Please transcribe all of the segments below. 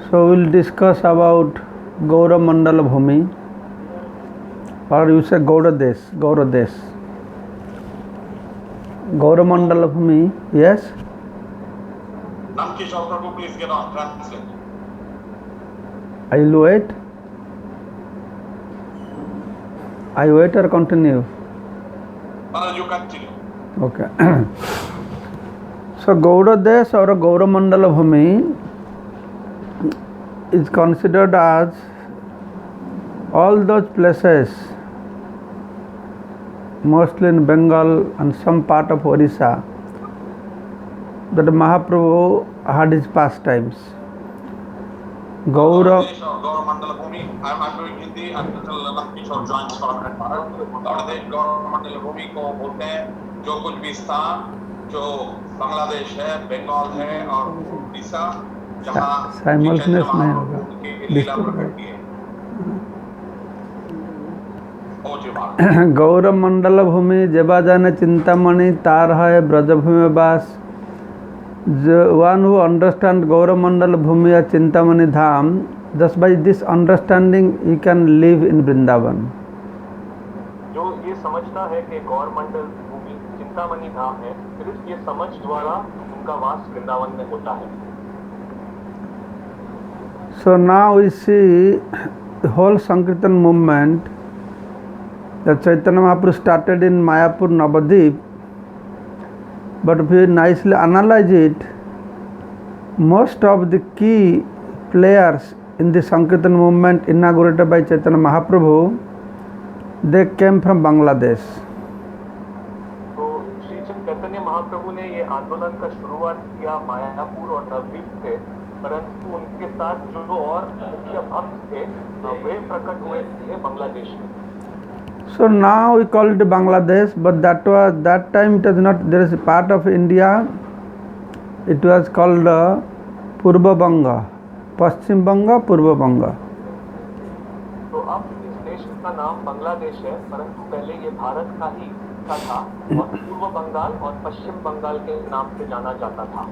So we'll discuss about Gaura Mandala Bhumi, or you say Gauradesh, Gauradesh. Gaura Mandala Bhumi, yes? Namkishore Prabhu, please get on, translate. I will wait. I wait or continue? Maharaj, you continue. Okay. So Gauradesh or Gaura Mandala Bhumi is considered as all those places, mostly in Bengal and some part of Orissa, that Mahaprabhu had his pastimes. Gaura Mandala Bhumi, I'm doing Hindi until Namkishore joins for a minute, Maharaj. Gauradesh, Gaura Mandala Bhumi को बोलते हैं जो कुछ भी स्थान जो बांग्लादेश है, बंगाल है और उड़ीसा जहाँ साइमल्टेनियस नहीं होगा, की लीला प्रकट की है। ओ जी महाराज। गौर मंडल भूमि जेबा जाने चिंतामणि तार है ब्रजभूमि वास. One who understands Gaura Mandala Bhumi or Chintamani Dham, just by this understanding he can live in Vrindavan. जो ये समझता है कि गौर मंडल भूमि चिंतामणि धाम है, सिर्फ ये समझ द्वारा उनका वास वृंदावन में होता है. So now we see the whole Sankirtan movement that Chaitanya Mahaprabhu started in Mayapur, Navadvip. But if we nicely analyze it, most of the key players in the Sankirtan movement inaugurated by Chaitanya Mahaprabhu, they came from Bangladesh. तो श्री चैतन्य महाप्रभु ने ये आंदोलन का शुरुआत किया मायापुर और नवद्वीप से, परंतु उनके साथ जो और मुख्य भक्त थे वे प्रकट हुए थे बांग्लादेश में. So now we call it Bangladesh, but that time it was not. There is a part of India. It was called Purba Banga, Paschim Banga, Purba Banga. तो अब इस देश का नाम बांग्लादेश है, परंतु पहले ये भारत का ही था और पूर्व बंगाल और पश्चिम बंगाल के नाम से जाना जाता था.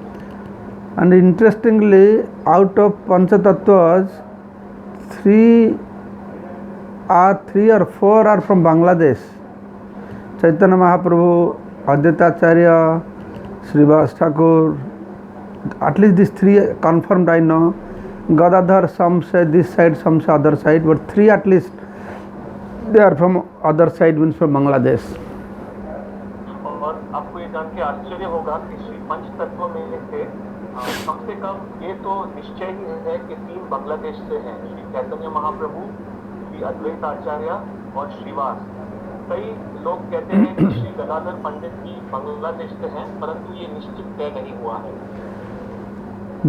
And interestingly, out of Panchatattvas, three or four are from Bangladesh. Chaitanya Mahaprabhu, Advaitacharya, Srivas Thakur, at least these three confirmed I know. Gadadhar, some say this side, some say other side, but three at least they are from other side, means from Bangladesh. और आपको ये जान के आश्चर्य होगा कि श्री पंच तत्व में से कम से कम ये तो निश्चय ही है कि तीन बांग्लादेश से हैं, श्री चैतन्य महाप्रभु, श्री अद्वैत आचार्य और श्रीवास. कई लोग कहते हैं कि श्री गदाधर पंडित भी बांग्लादेश से हैं, परंतु ये निश्चित तय नहीं हुआ है.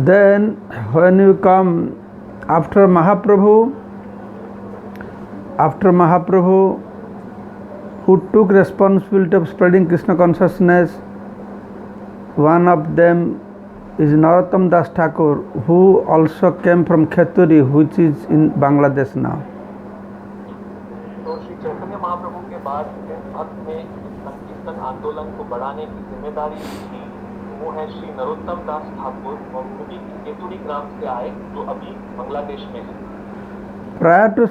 Then when you come after Mahaprabhu, who took responsibility of spreading Krishna consciousness, one of them is Narottam Das Thakur, who also came from Kheturi, which is in Bangladesh now. तो श्री चैतन्य महाप्रभु के बाद जिस भक्त ने इस संकीर्तन आंदोलन को बढ़ाने की जिम्मेदारी ली, वो है श्री नरोत्तम दास ठाकुर, और वो भी केतुरी ग्राम से आए जो अभी बांग्लादेश में है. Prior to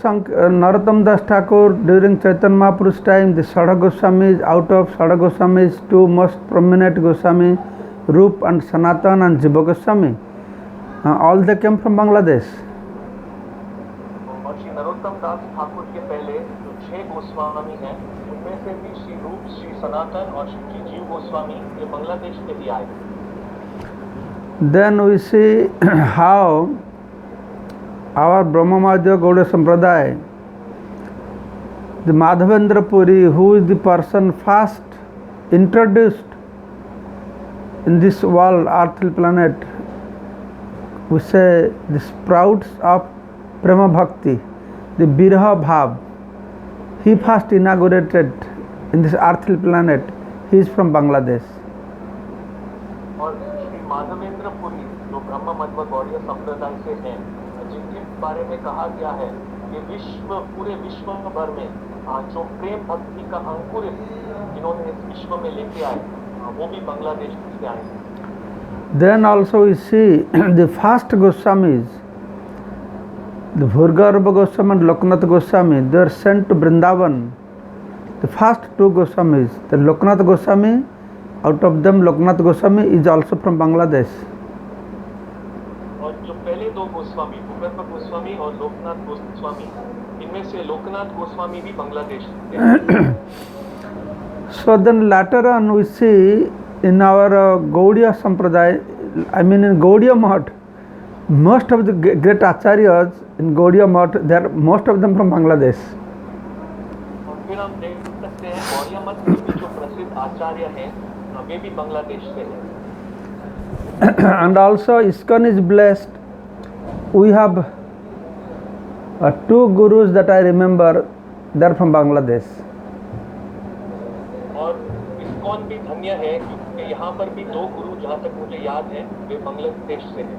Narottam Das Thakur, during Chaitanya Mahaprabhu's time, the Sada Goswamis, out of Sada Goswamis, two most prominent Goswami, Rup and Sanatan and Jiva Goswami, all they came from Bangladesh. और श्री नरोत्तम दास ठाकुर के पहले जो 6 गोस्वामी हैं, उनमें से भी श्री रूप, श्री सनातन और श्री जीव गोस्वामी ये बांग्लादेश से ही आए. Then we see how our Brahmamadhya Gaudiya Sampradaya, the Madhavendra Puri, who is the person first introduced in this world, earthly planet, we say the sprouts of Prema Bhakti, the Birha Bhav, he first inaugurated in this earthly planet. He is from Bangladesh. और श्री माधवेंद्र पुरी जो ब्रह्म मध्व गौड़ीय संप्रदाय से हैं, जिनके बारे में कहा गया है कि पूरे विश्व भर में जो प्रेम भक्ति का अंकुर जिन्होंने इस विश्व में लेके आए, वो भी बांग्लादेश से आए. Then also we see the first Goswamis The Bhurgarva Goswami and Loknath Goswami, they are sent to Vrindavan. The first two Goswamis, the Loknath Goswami, out of them Loknath Goswami is also from Bangladesh. और जो पहले दो गोस्वामी भूगर्भ गोस्वामी और लोकनाथ गोस्वामी, इनमें से लोकनाथ गोस्वामी भी बांग्लादेश के। So then later on we see in our Gaudiya Sampradaya, I mean in Gaudiya Math, most of the great acharyas in Gaudiya Math, they are most of them from Bangladesh. और फिर हम देख सकते हैं गौड़िया मठ में भी जो प्रसिद्ध आचार्य हैं वे भी बांग्लादेश से हैं। And also ISKCON is blessed. We have two gurus that I remember, they are from Bangladesh. और ISKCON भी धन्य है क्योंकि यहाँ पर भी दो गुरु जहाँ तक मुझे याद है वे बांग्लादेश से हैं।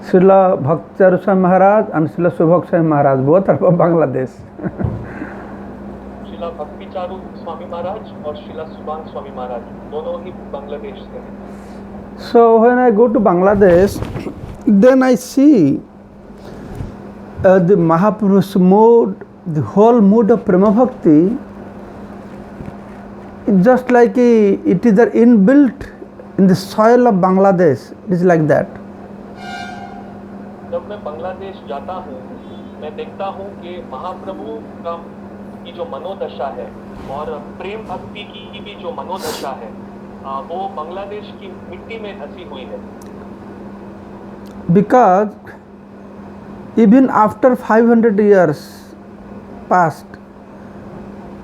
Srila Bhakti Swami Maharaj and Srila Subhak Swami Maharaj, both are from Bangladesh. Srila भक्ति चारू स्वामी महाराज और श्रीला सुभान स्वामी महाराज दोनों ही बांग्लादेश से हैं। So when I go to Bangladesh, then I see the Mahaprabhu's mood, the whole mood of Prema Bhakti, just like it is inbuilt in the soil of Bangladesh. It is like that. जब मैं बांग्लादेश जाता हूँ मैं देखता हूँ कि महाप्रभु का की जो मनोदशा है और प्रेम भक्ति की भी जो मनोदशा है वो बांग्लादेश की मिट्टी में धसी हुई है। Because even after 500 years passed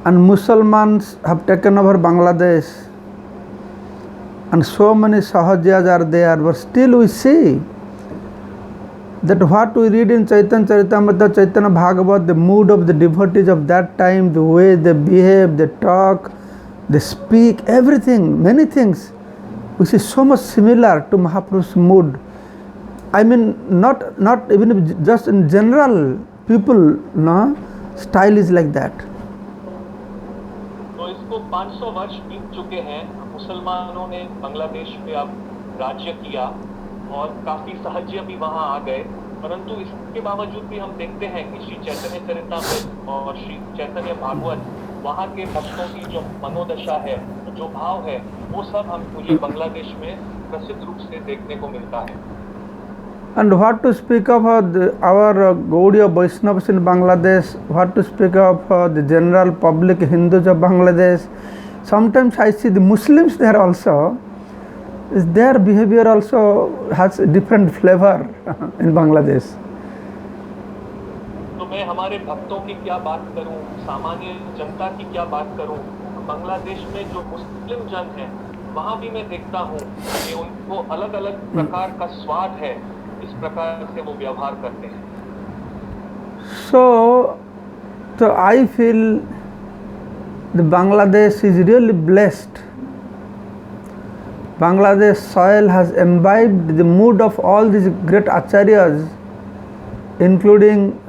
and Muslims have taken over Bangladesh and so many Sahajiyas are there, but still we see that what we read in Chaitanya Charitamrita, Chaitanya Bhagavat, the mood of the devotees of that time, the way they behave, they talk, they speak, everything, many things, we see so much similar to Mahaprabhu's mood. I mean, not even just in general, people, no, style is like that. तो इसको 500 वर्ष बीत चुके हैं, मुसलमानों ने बांग्लादेश पे अब राज्य किया और काफी सहज्य भी वहां आ गए, परंतु इसके बावजूद भी हम देखते हैं कि श्री चैतन्य चरितामृत और श्री चैतन्य भागवत वहां के भक्तों की जो मनोदशा है, जो भाव है, वो सब हम मुझे बांग्लादेश में प्रसिद्ध रूप से देखने को मिलता है। And what to speak of our Gaudiya Vaishnavas in Bangladesh, what to speak of the general public Hindus of Bangladesh. Sometimes I see the Muslims there also, their behavior also has a different flavor in Bangladesh. तो मैं हमारे भक्तों की क्या बात करूं, सामान्य जनता की क्या बात करूं, बांग्लादेश में जो मुस्लिम जन हैं वहां भी मैं देखता हूं कि उनको अलग अलग प्रकार का स्वाद है, इस प्रकार से वो व्यवहार करते हैं। So I feel the Bangladesh is really blessed. Bangladesh soil has imbibed the mood of all these great acharyas, including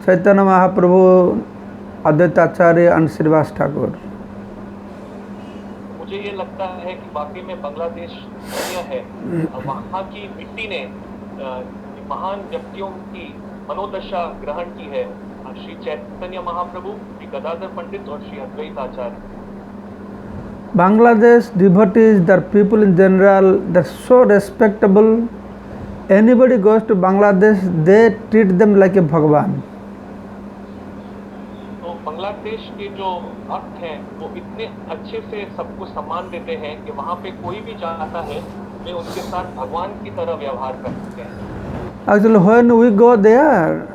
Chaitanya Mahaprabhu, Advaita Acharya and Srivas Thakur. मुझे ये लगता है कि वाकई में बांग्लादेश धन्य है, वहाँ की मिट्टी ने महान व्यक्तियों की मनोदशा ग्रहण की है, श्री चैतन्य महाप्रभु, श्री गदाधर पंडित और श्री अद्वैत आचार्य। Bangladesh devotees, their people in general, they're so respectable. Anybody goes to Bangladesh, they treat them like a Bhagwan. तो बांग्लादेश के जो भक्त हैं वो इतने अच्छे से सबको सम्मान देते हैं कि वहाँ पे कोई भी जाता है वे उनके साथ भगवान की तरह व्यवहार करते हैं। Actually, when we go there,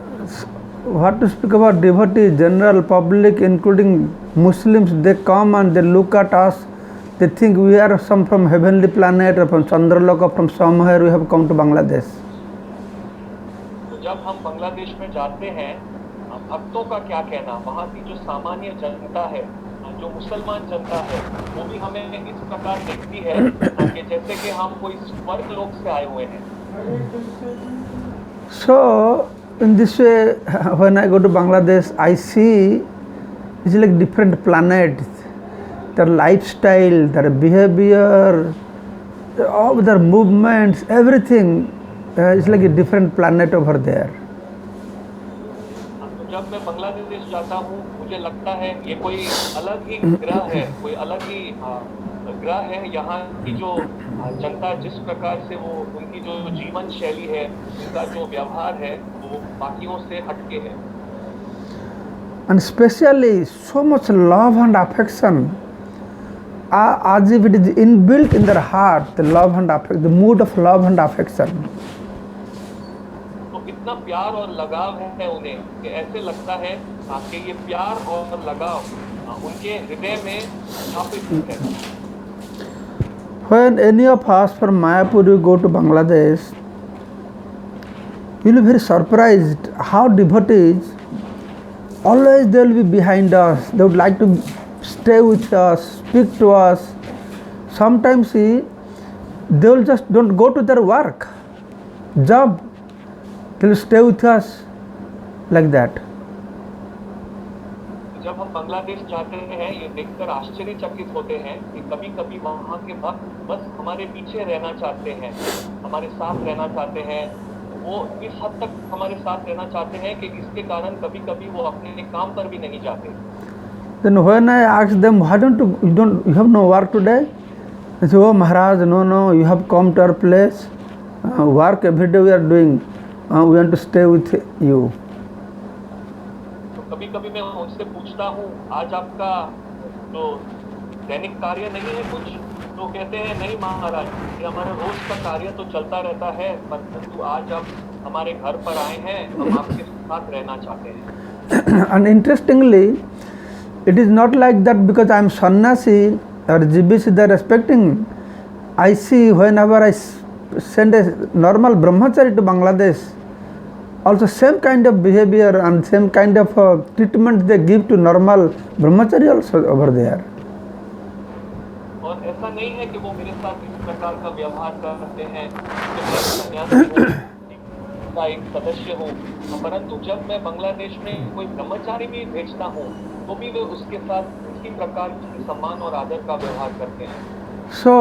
what to speak about devotees, general public, including Muslims, they come and they look at us. They think we are some from heavenly planet or from Chandraloka, from somewhere we have come to Bangladesh. तो जब हम बांग्लादेश में जाते हैं, भक्तों का क्या कहना, वहाँ की जो सामान्य जनता है, जो मुसलमान जनता है, वो भी हमें इस प्रकार देखती है कि जैसे कि हम कोई स्वर्ग लोक से आए हुए हैं। So in this way, when I go to Bangladesh, I see it's like different planets. Their lifestyle, their behavior, all their movements, everything is like a different planet over there. जब मैं बांग्लादेश जाता हूँ मुझे लगता है ये कोई अलग ही ग्रह है, कोई अलग ही ग्रह है। यहाँ की जो जनता जिस प्रकार से वो उनकी जो जीवन शैली है, उनका जो व्यवहार है वो बाकियों से हटके है। And especially so much love and affection, as if it is inbuilt in their heart, the love and affection, the mood of love and affection. तो इतना प्यार और लगाव है उन्हें कि ऐसे लगता है कि ये प्यार और लगाव उनके हृदय में स्थापित है। When any of us from Mayapur you go to Bangladesh, you will be very surprised how devotees always they will be behind us. They would like to stay with us, speak to us. Sometimes they will just don't go to their work, job. They will stay with us like that. जब हम बांग्लादेश जाते हैं ये देखकर आश्चर्यचकित होते हैं कि कभी कभी वहाँ के भक्त बस हमारे पीछे रहना चाहते हैं, हमारे साथ रहना चाहते हैं। वो इस हद तक हमारे साथ रहना चाहते हैं कि इसके कारण कभी कभी वो अपने काम पर भी नहीं जाते। Then when I ask them, why you have no work today? They say, oh Maharaj, no, you have come to our place. Work every day we are doing. We want to stay with you. तो कभी कभी मैं उनसे पूछता हूँ आज आपका तो दैनिक कार्य नहीं है कुछ, तो कहते हैं नहीं महाराज, ये हमारा रोज का कार्य तो चलता रहता है, परंतु आज आप हमारे घर पर आए हैं, हम आपके साथ रहना चाहते हैं। And interestingly, it is not like that because I am sannyasi or GBC they are respecting. I see whenever I send a normal brahmachari to Bangladesh, also same kind of behavior and same kind of treatment they give to normal brahmachari also over there. और ऐसा नहीं है कि वो मेरे साथ इस प्रकार का व्यवहार करते हैं कि मैं सन्यासी हूँ का एक सदस्य हूँ, परंतु जब मैं बांग्लादेश में कोई ब्रह्मचारी भी भेजता हूँ तो भी वे उसके साथ इसी प्रकार की सम्मान और आदर का व्यवहार करते हैं। So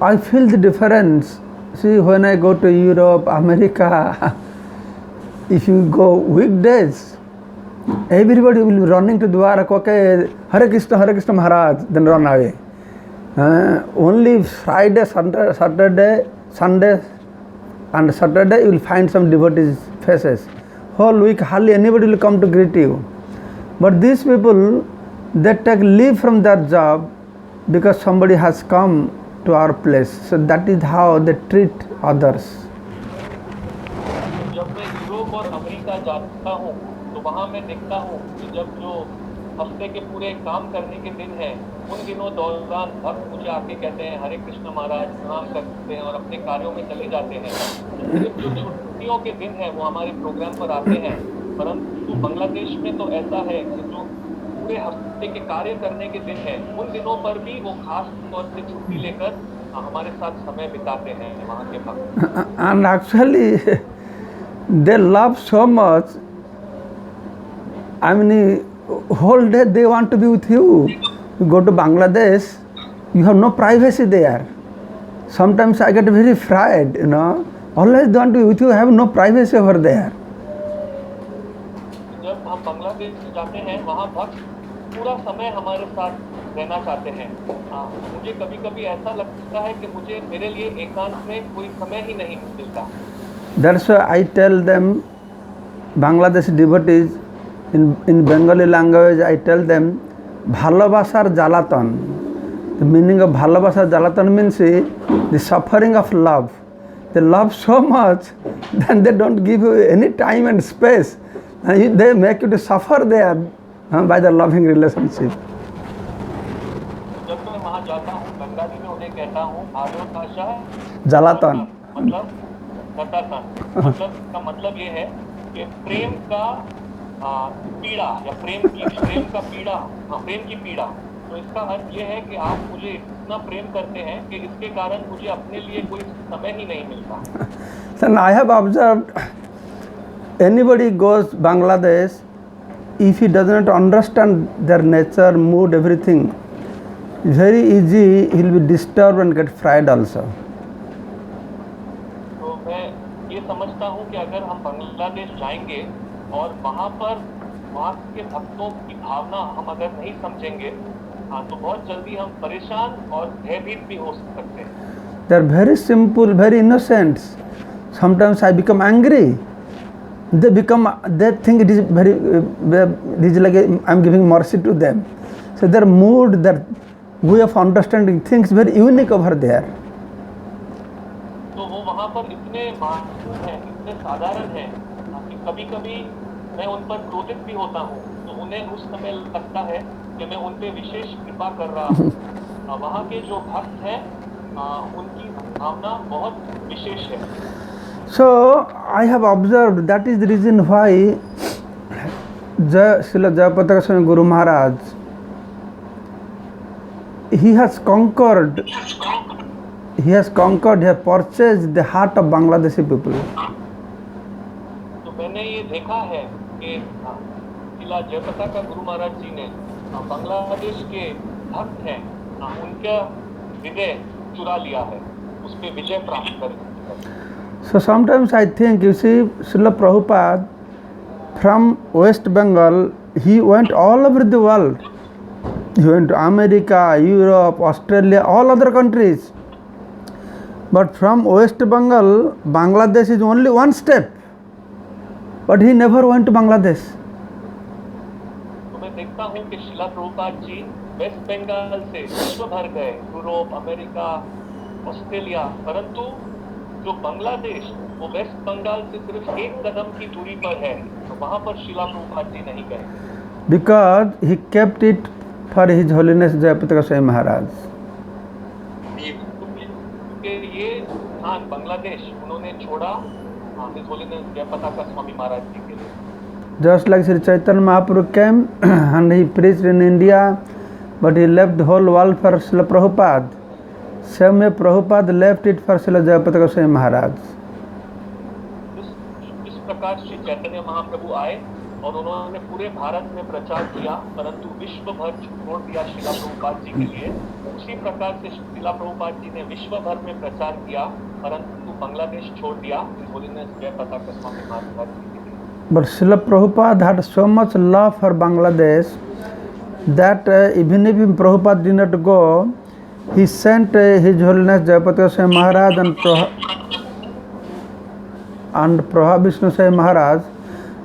I feel the difference. See, when I go to Europe, America, if you go weekdays, everybody will be running to Dwarak, okay, Hare Krishna Maharaj, then run away. Only Friday, Saturday, Sunday and Saturday you will find some devotees' faces. Whole week hardly anybody will come to greet you. But these people, they take leave from their job because somebody has come to our place. So that is how they treat others. जब मैं Europe और America जाता हूँ तो वहाँ मैं देखता हूँ कि जब जो हफ्ते के पूरे काम करने के दिन हैं उन दिनों दौरान भक्त मुझे आके कहते हैं हरे कृष्ण महाराज, प्रणाम करते हैं और अपने कार्यों में चले जाते हैं। सिर्फ जो छुट्टियों के दिन हैं वो हमारे प्रोग्राम पर आते हैं, परंतु बांग्लादेश में तो ऐसा है कि जो पूरे हफ्ते के कार्य करने के दिन हैं उन दिनों पर भी वो खास तौर से छुट्टी लेकर हमारे साथ समय बिताते हैं वहाँ के भक्त। And actually they love so much. I mean, whole day they want to be with you. You go to Bangladesh, you have no privacy there. Sometimes I get very fried, Always they want to be with you, have no privacy over there. जब हम बांग्लादेश जाते हैं वहाँ भक्त पूरा समय हमारे साथ रहना चाहते हैं। मुझे कभी कभी ऐसा लगता है कि मुझे मेरे लिए एकांत में कोई समय ही नहीं मिलता। That's why I tell them, Bangladeshi devotees, in Bengali language I tell them, Bhalobasar Jalatan. The meaning of Bhalobasar Jalatan means the suffering of love. They love so much, then they don't give you any time and space. They make you to suffer there by the loving relationship. जब मैं वहाँ जाता हूँ बंगाली में उन्हें कहता हूँ भागवत भाषा Jalatan. मतलब मतलब का मतलब ये है कि प्रेम का पीड़ा या प्रेम का पीड़ा, प्रेम की पीड़ा। तो इसका अर्थ ये है कि आप मुझे इतना प्रेम करते हैं कि इसके कारण मुझे अपने लिए कोई समय ही नहीं मिलता। So I have observed, anybody goes Bangladesh, if he does not understand their nature, mood, everything, very easy he will be disturbed and get fried also. तो मैं ये समझता हूँ कि अगर हम बांग्लादेश जाएंगे और वहाँ पर वहाँ के भक्तों की भावना हम अगर नहीं समझेंगे तो बहुत जल्दी हम परेशान और भयभीत भी हो सकते हैं। They are very simple, very innocent. Sometimes I become angry. They think it is very, it is like I am giving mercy to them. So their mood, their way of understanding things very unique over there. तो वो वहाँ पर इतने मासूम हैं, इतने साधारण हैं कि कभी-कभी मैं उन पर क्रोधित भी होता हूँ, तो उन्हें उस समय लगता है कि मैं उन पे विशेष कृपा कर रहा हूँ। वहाँ के जो भक्त हैं उनकी भावना बहुत विशेष है। So I have observed that is the reason why Srila Jayapataka Swami Guru Maharaj, he has conquered, he has purchased the heart of Bangladeshi people. तो मैंने ये देखा है कि श्रीला जयपताका गुरु महाराज जी ने बांग्लादेश के भक्त हैं उनका हृदय चुरा लिया है, उस पे विजय प्राप्त कर। So sometimes I think, you see, Srila Prabhupada from West Bengal, he went all over the world. He went to America, Europe, Australia, all other countries. But from West Bengal, Bangladesh is only one step. But he never went to Bangladesh. तो मैं देखता हूँ कि Srila Prabhupada ji waste Bengal से विश्व भर गए, Europe, America, Australia, परंतु जो बांग्लादेश वो वेस्ट बंगाल से सिर्फ एक कदम की दूरी पर है, तो वहाँ पर श्रीला प्रभुपाद जी नहीं गए। Because he kept it for His Holiness Jayapataka Swami Maharaj. क्योंकि ये स्थान बांग्लादेश उन्होंने छोड़ा His Holiness जयपताका स्वामी महाराज जी के लिए। Just like Sri Chaitanya Mahaprabhu came and he preached in India, but he left the whole world for Srila Prabhupada. Same way Prabhupada left it for Srila Jayapataka Swami Maharaj. इस प्रकार श्री चैतन्य महाप्रभु आए और उन्होंने पूरे भारत में प्रचार किया, परंतु विश्व भर छोड़ दिया श्रीला प्रभुपाद जी के लिए। उसी प्रकार से श्रीला प्रभुपाद जी ने विश्व भर में प्रचार किया, परंतु बांग्लादेश छोड़ दिया His Holiness जयपताका स्वामी महाराज जी के लिए। But Srila Prabhupada had so much love for Bangladesh that even if Prabhupada did not go, he sent His Holiness Jayapataka Swami Maharaj and Prabha Vishnu Swami Maharaj,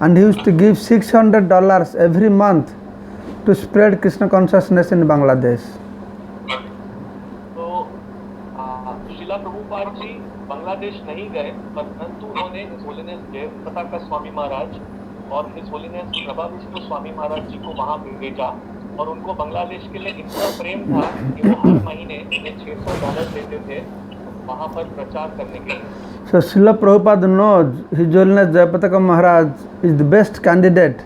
and he used to give $600 every month to spread Krishna consciousness in Bangladesh. तो श्रीला प्रभुपाद जी बांग्लादेश नहीं गए, परंतु उन्होंने His Holiness जयपताका Swami Maharaj और His Holiness Prabha Vishnu Swami Maharaj जी को वहाँ भेजा, और उनको बांग्लादेश के लिए इतना प्रेम था कि वो हर महीने उन्हें $600 देते थे वहाँ पर प्रचार करने के लिए। So Srila Prabhupada knows His Holiness Jayapataka Maharaj is the best candidate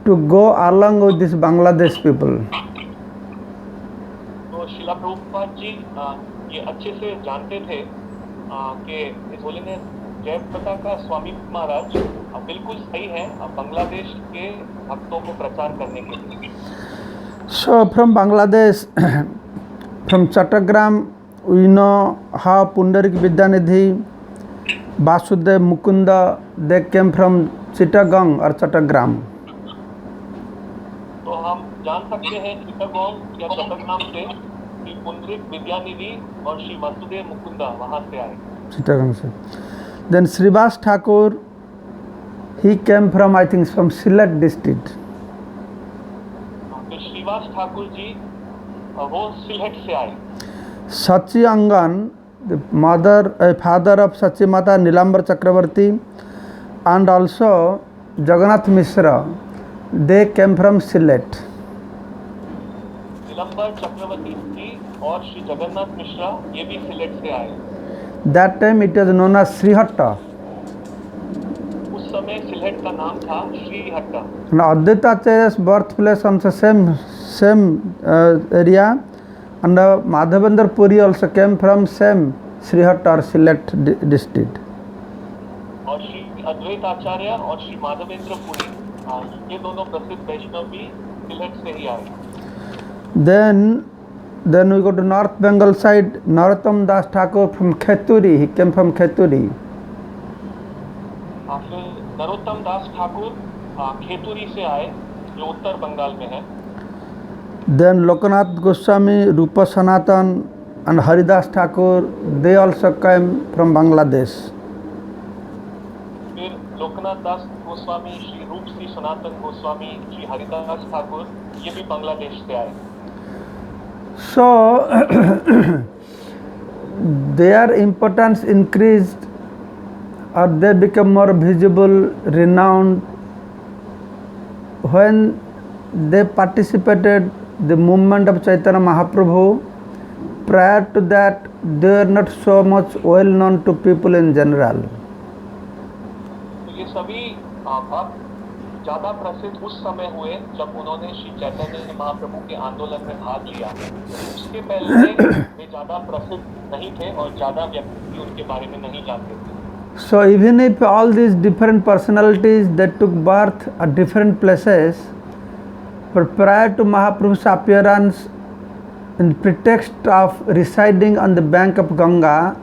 to go along with these Bangladesh people. तो श्रीला प्रभुपाद जी ये अच्छे से जानते थे कि His Holiness जयपताका स्वामी महाराज बिल्कुल सही है बांग्लादेश के भक्तों को प्रचार करने के लिए। So from Bangladesh, from Chattogram, we know how Pundarik Vidyanidhi, Vasudev, Mukunda, they came from Chittagong or Chattogram. तो हम जान सकते हैं चिट्टागोंग या चट्टग्राम से कि पुंडरीक विद्यानिधि और श्री वासुदेव मुकुंदा वहां से आए। Chittagong se. Then Srivas Thakur, he came from, I think, from Sylhet district. तो श्रीवास ठाकुर जी वो सिलहट से आए। Sachi Angan, the father of Sachi Mata Nilambar Chakravarti, and also Jagannath Mishra, they came from Sylhet. निलंबर चक्रवर्ती जी और श्री जगन्नाथ मिश्रा ये भी सिलहट से आए। That time it was known as Srihatta. उस समय सिलहट का नाम था श्रीहट्टा। And Advaita Acharya's birthplace on the same area, and Madhavendra Puri also came from same Srihatta or Sylhet district. और श्री अद्वैत आचार्य और श्री माधवेंद्र पुरी ये दोनों प्रसिद्ध वैष्णव भी सिलहट से ही आए। Then we go to North Bengal side. Narottam Das Thakur from Kheturi, he came from Kheturi. फिर नरोत्तम दास ठाकुर खेतुरी से आए जो उत्तर बंगाल में है। Then Lokanath Goswami, Rupa Sanatan and Haridas Thakur, they also came from Bangladesh. फिर लोकनाथ दास गोस्वामी, श्री रूप श्री सनातन गोस्वामी, श्री हरिदास ठाकुर, ये भी बांग्लादेश से आए। So their importance increased, or they become more visible, renowned when they participated the movement of Chaitanya Mahaprabhu. Prior to that, they were not so much well known to people in general. तो ये सभी भक्त ज्यादा प्रसिद्ध उस समय हुए जब उन्होंने श्री चैतन्य महाप्रभु के आंदोलन में भाग लिया। उसके पहले वे ज्यादा प्रसिद्ध नहीं थे और ज्यादा व्यक्ति उनके बारे में नहीं जानते थे। So even if all these different personalities that took birth at different places, but prior to Mahaprabhu's appearance, in pretext of residing on the bank of Ganga,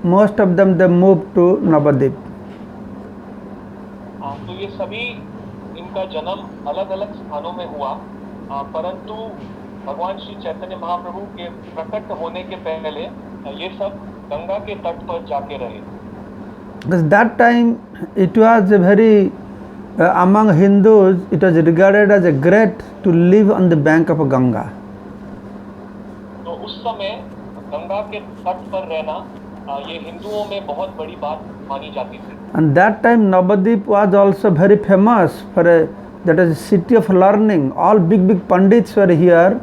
most of them they moved to Navadip. तो ये सभी इनका जन्म अलग अलग स्थानों में हुआ, परंतु भगवान श्री चैतन्य महाप्रभु के प्रकट होने के पहले ये सब गंगा के तट पर जाके रहे। Because that time it was a very among Hindus it was regarded as a great to live on the bank of Ganga. तो उस समय गंगा के तट पर रहना ये हिंदुओं में बहुत बड़ी बात मानी जाती थी। And that time Navadip was also very famous for that is a city of learning. All big pandits were here,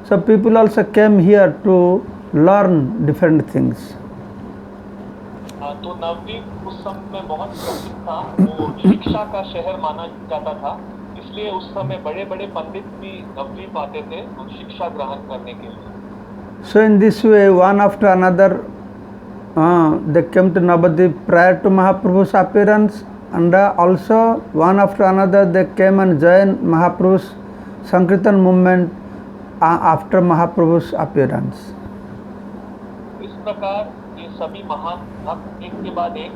so people also came here to learn different things. तो नवदीप उस समय बहुत प्रसिद्ध था, वो शिक्षा का शहर माना जाता था, इसलिए उस समय बड़े बड़े पंडित भी नवदीप आते थे शिक्षा ग्रहण करने के लिए। So in this way, one after another, they came to Navadip prior to Mahaprabhu's appearance, and also one after another they came and joined Mahaprabhu's Sankirtan movement after Mahaprabhu's appearance. इस प्रकार ये सभी महान भक्त एक के बाद एक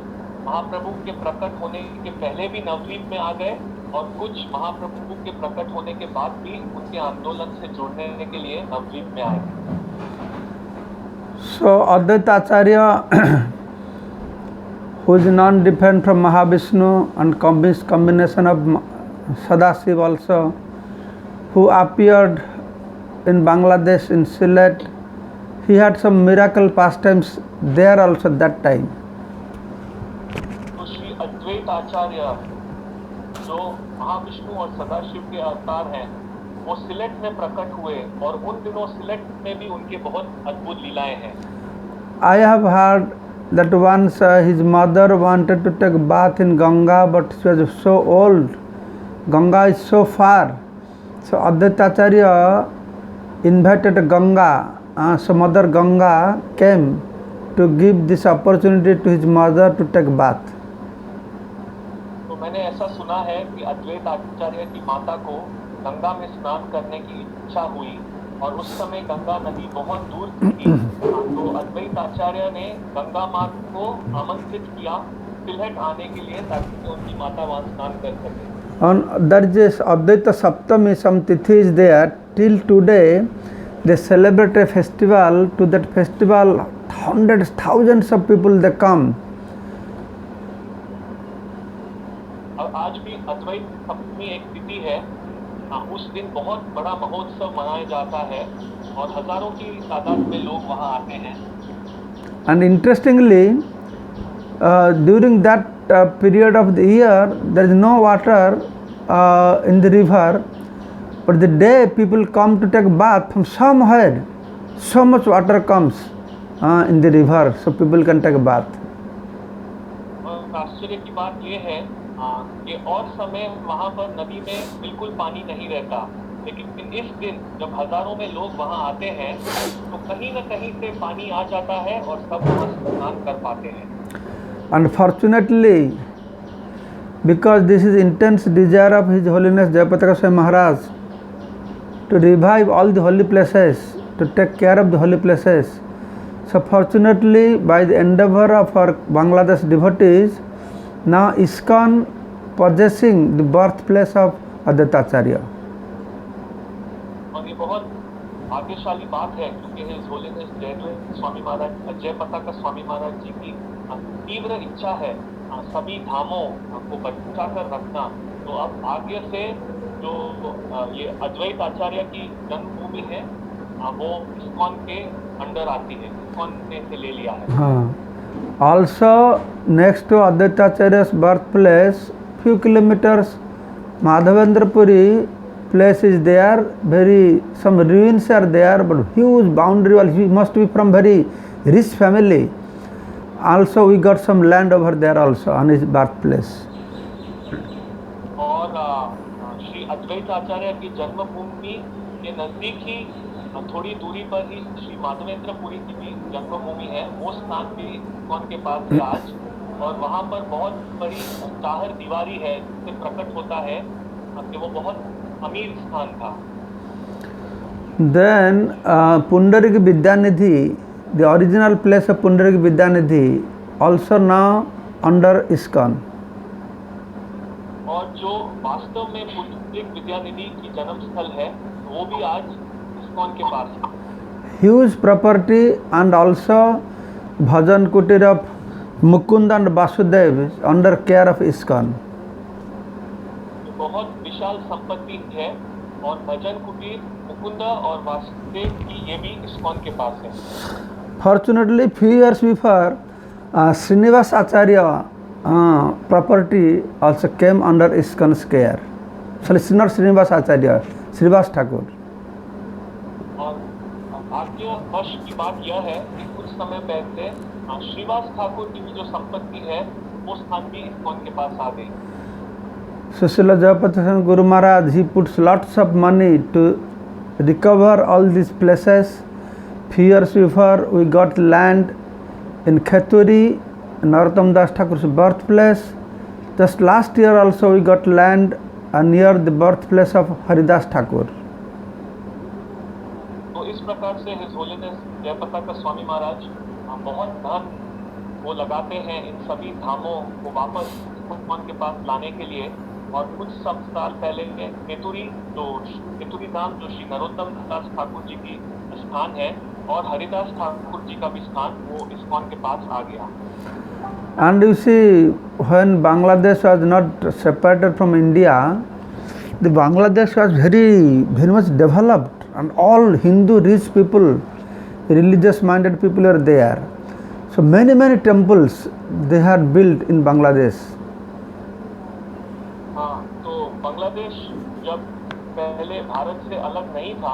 महाप्रभु के प्रकट होने के पहले भी नवद्वीप में आ गए और कुछ महाप्रभु के प्रकट होने के बाद भी उनके आंदोलन से जुड़ने के लिए नवद्वीप में आए। So Advaita Acharya, who is non-different from Mahavishnu and combination of Sadashiv also, who appeared in Bangladesh in Sylhet, he had some miracle pastimes there also that time. तो श्री अद्वैत आचार्य जो महाविष्णु और सदाशिव के अवतार हैं, वो सिलेट में प्रकट हुए और उन दिनों सिलेट में भी उनके बहुत अद्भुत लीलाएं हैं। I have heard that once his mother wanted to take bath in Ganga, but she was so old. Ganga is so far. So Advaita Acharya invited Ganga. So Mother Ganga came to give this opportunity to his mother to take bath. तो मैंने ऐसा सुना है कि अद्वैत आचार्य की माता को गंगा में स्नान करने की इच्छा हुई और उस समय गंगा नदी बहुत दूर थी, तो अद्वैत आचार्य ने गंगा माँ को आमंत्रित किया सिलहट आने के लिए ताकि उनकी माता वहाँ स्नान कर सके। On that is Advaita Saptami, some tithi is there. Till today, they celebrate a festival. To that festival, hundreds, thousands of people they come. और आज भी अद्वैत सप्तमी एक तिथि है, उस दिन बहुत बड़ा महोत्सव मनाया जाता है और हजारों की तादाद में लोग वहाँ आते हैं। And interestingly, during that period of the year, there is no water in the river, but the day people come to take bath from somewhere, so much water comes in the river, so people can take bath. और आश्चर्य की बात ये है कि और समय वहाँ पर नदी में बिल्कुल पानी नहीं रहता, लेकिन इस दिन जब हजारों में लोग वहाँ आते हैं तो कहीं न कहीं से पानी आ जाता है और सब वहाँ स्नान कर पाते हैं। Unfortunately, because this is intense desire of His Holiness Jayapataka Swami Maharaj to revive all the holy places, to take care of the holy places. So fortunately, by the endeavor of our Bangladesh devotees, now ISKCON possessing the birthplace of Advaitacharya. और ये बहुत भाग्यशाली बात है क्योंकि his holiness जयद्वेत Swami Maharaj जय पताका स्वामी महाराज जी की तीव्र इच्छा है सभी धामों को बचा कर रखना। तो अब आगे से जो ये अद्वैत आचार्य की जन्मभूमि है वो इस्कॉन के अंडर आती है, इस्कॉन ने इसे ले लिया है। हाँ. Also next to Advaitacharya's birthplace, few kilometers, Madhavendra Puri place is there. Very some ruins are there, but huge boundary wall. He must be from very rich family. Also, we got some land over there also on his birthplace. और श्री अद्वैत आचार्य की जन्मभूमि के नजदीक ही थोड़ी दूरी पर ही श्री माधवेंद्र पुरी की भी जन्मभूमि है। वो स्थान भी इस्कॉन के पास है आज, और वहाँ पर बहुत बड़ी चाहर दीवारी है जिससे प्रकट होता है कि वो बहुत अमीर स्थान था। Then Pundarik Vidyanidhi, the original place of Pundarik Vidyanidhi, also now under ISKCON. और जो वास्तव में पुंडरिक विद्यानिधि की जन्म स्थल है वो भी आज इस्कॉन के पास है। Huge property and also Bhajan Kutir of Mukund and Vasudev under care of ISKCON. बहुत विशाल संपत्ति है और भजन कुटीर मुकुंदा और वासुदेव की ये भी इस्कॉन के पास है। Fortunately, few years before, Srinivas Acharya property also came under ISKCON's care. Sorry, not Srinivas Acharya, Srinivas Thakur. और भाग्यवश की बात यह है कि कुछ समय पहले श्रीवास ठाकुर की भी जो संपत्ति है वो स्थान भी इस्कॉन के पास आ गई। Srila Jayapathasan Guru Maharaj, he puts lots of money to recover all these places. Few years before, we got land in Kheturi, Narottam Das Thakur's birthplace. Just last year also we got land near the birthplace of Haridas Thakur. तो इस प्रकार से his holiness जयपताका Swami Maharaj बहुत धन वो लगाते हैं इन सभी धामों को वापस इस्कॉन के पास लाने के लिए। और कुछ सब साल पहले केतुरी धाम जो श्री नरोत्तम दास ठाकुर जी की स्थान है और हरिदास ठाकुर जी का भी स्थान वो इस्कॉन के पास आ गया। And you see, when Bangladesh was not separated from India, the Bangladesh was very much developed, and all Hindu rich people, religious minded people are there. So many temples they had built in Bangladesh. हाँ, तो बांग्लादेश जब पहले भारत से अलग नहीं था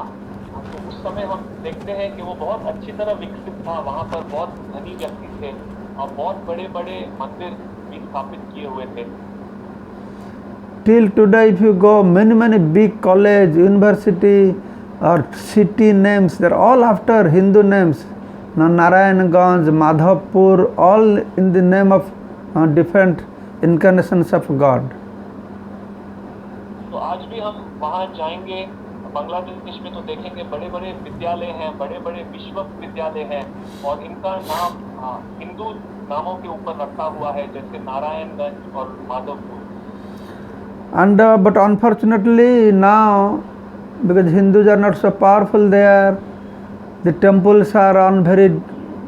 तो उस समय हम देखते हैं कि वो बहुत अच्छी तरह विकसित था। वहाँ पर बहुत धनी व्यक्ति थे और बहुत बड़े बड़े मंदिर भी स्थापित किए हुए थे। Till today, if you go, many big college, university or city names, they're all after Hindu names. Narayanganj, Madhavpur, all in the name of different incarnations of God. तो आज भी हम वहाँ जाएंगे बांग्लादेश में तो देखेंगे बड़े बड़े विद्यालय हैं, बड़े बड़े विश्वविद्यालय हैं और इनका नाम हिंदू नामों के ऊपर रखा हुआ है जैसे नारायणगंज और Madhopur. And but unfortunately now, because Hindus are not so powerful there, the temples are on very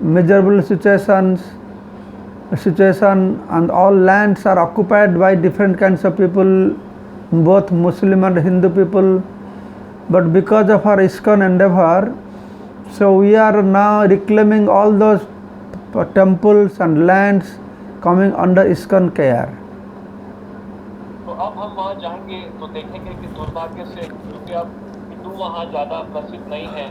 miserable situation, and all lands are occupied by different kinds of people, both Muslim and Hindu people. But because of our ISKCON endeavor, so we are now reclaiming all those temples and lands coming under ISKCON care. तो अब हम वहाँ जाएंगे तो देखेंगे कि दुर्भाग्य से क्योंकि अब हिंदू वहाँ ज़्यादा प्रसिद्ध नहीं है